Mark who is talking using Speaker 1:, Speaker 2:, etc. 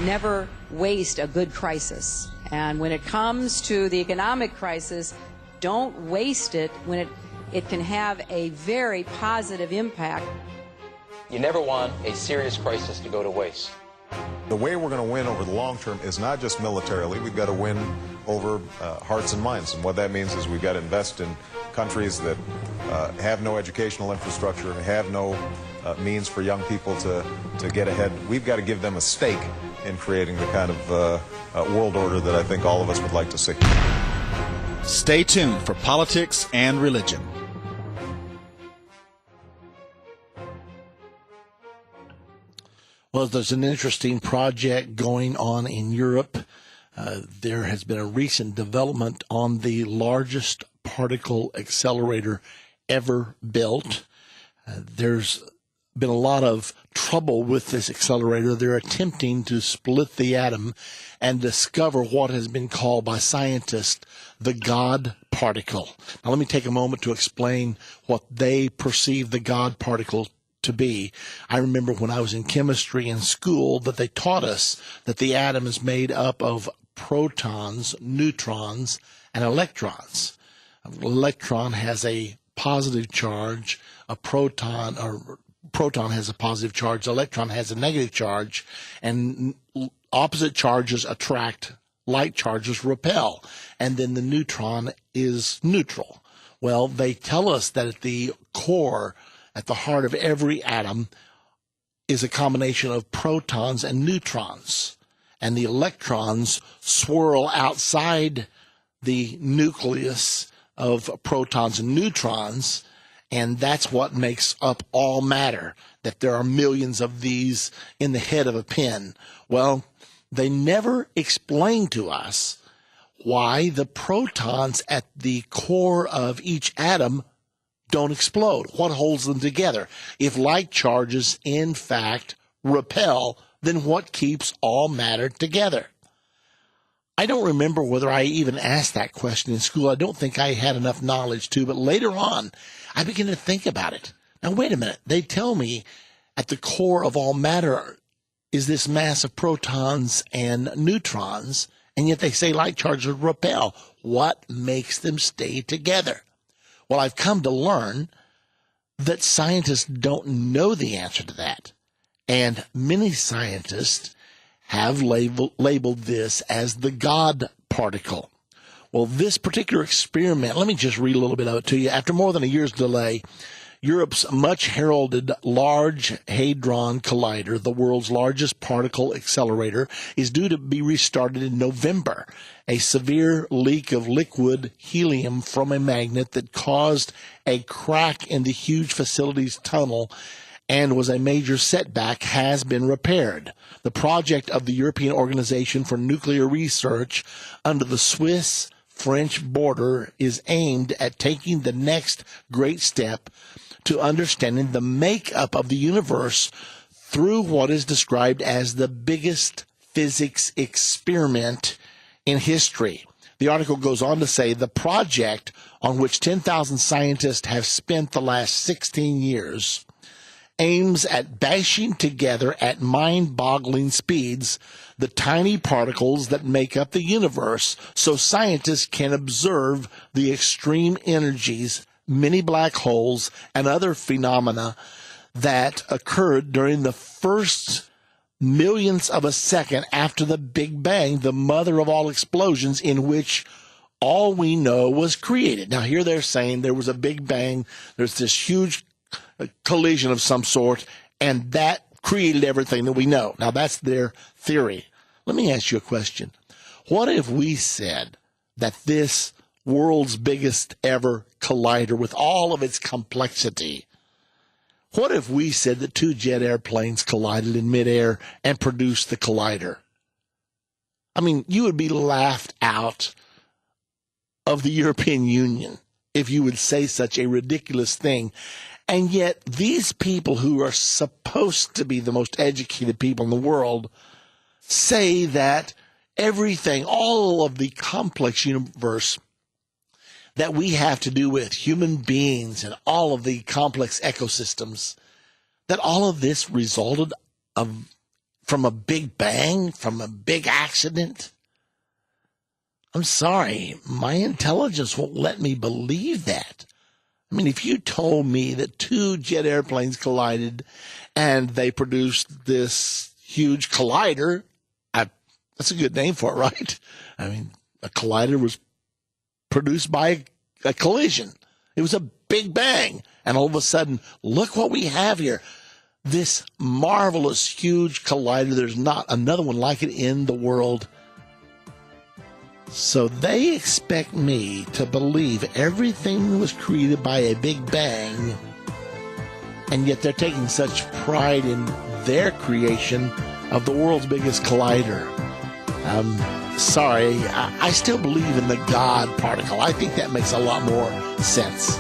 Speaker 1: never waste a good crisis. And when it comes to the economic crisis, don't waste it when it can have a very positive impact.
Speaker 2: You never want a serious crisis to go to waste.
Speaker 3: The way we're going to win over the long term is not just militarily. We've got to win over hearts and minds. And what that means is we've got to invest in countries that have no educational infrastructure, have no means for young people to get ahead. We've got to give them a stake in creating the kind of world order that I think all of us would like to see.
Speaker 4: Stay tuned for politics and religion.
Speaker 5: Well, there's an interesting project going on in Europe. There has been a recent development on the largest particle accelerator ever built. There's been a lot of trouble with this accelerator. They're attempting to split the atom and discover what has been called by scientists the God particle. Now, let me take a moment to explain what they perceive the God particle to be. I remember when I was in chemistry in school that they taught us that the atom is made up of protons, neutrons, and electrons. An electron has a positive charge, a proton has a positive charge, electron has a negative charge, and opposite charges attract, like charges repel, and then the neutron is neutral. Well, they tell us that at the core, at the heart of every atom, is a combination of protons and neutrons, and the electrons swirl outside the nucleus of protons and neutrons, and that's what makes up all matter, that there are millions of these in the head of a pin. Well, they never explain to us why the protons at the core of each atom don't explode. What holds them together? If like charges, in fact, repel, then what keeps all matter together? I don't remember whether I even asked that question in school. I don't think I had enough knowledge to, but later on, I began to think about it. Now, wait a minute. They tell me at the core of all matter is this mass of protons and neutrons, and yet they say like charges repel. What makes them stay together? Well, I've come to learn that scientists don't know the answer to that. And many scientists have labeled this as the God particle. Well, this particular experiment, let me just read a little bit of it to you. After more than a year's delay, Europe's much heralded Large Hadron Collider, the world's largest particle accelerator, is due to be restarted in November. A severe leak of liquid helium from a magnet that caused a crack in the huge facility's tunnel and was a major setback has been repaired. The project of the European Organization for Nuclear Research under the Swiss-French border is aimed at taking the next great step to understanding the makeup of the universe through what is described as the biggest physics experiment in history. The article goes on to say the project, on which 10,000 scientists have spent the last 16 years, aims at bashing together at mind-boggling speeds the tiny particles that make up the universe so scientists can observe the extreme energies, many black holes, and other phenomena that occurred during the first millionths of a second after the Big Bang, the mother of all explosions, in which all we know was created. Now, here they're saying there was a Big Bang, there's this huge collision of some sort, and that created everything that we know. Now, that's their theory. Let me ask you a question. What if we said that this world's biggest ever collider, with all of its complexity, what if we said that two jet airplanes collided in midair and produced the collider? I mean, you would be laughed out of the European Union if you would say such a ridiculous thing. And yet these people who are supposed to be the most educated people in the world say that everything, all of the complex universe that we have to do with human beings and all of the complex ecosystems, that all of this resulted from a big bang, from a big accident? I'm sorry, my intelligence won't let me believe that. I mean, if you told me that two jet airplanes collided and they produced this huge collider, that's a good name for it, right? I mean, a collider was produced by a collision. It was a big bang. And all of a sudden, look what we have here. This marvelous, huge collider. There's not another one like it in the world. So they expect me to believe everything was created by a big bang, and yet they're taking such pride in their creation of the world's biggest collider. Sorry, I still believe in the God particle. I think that makes a lot more sense.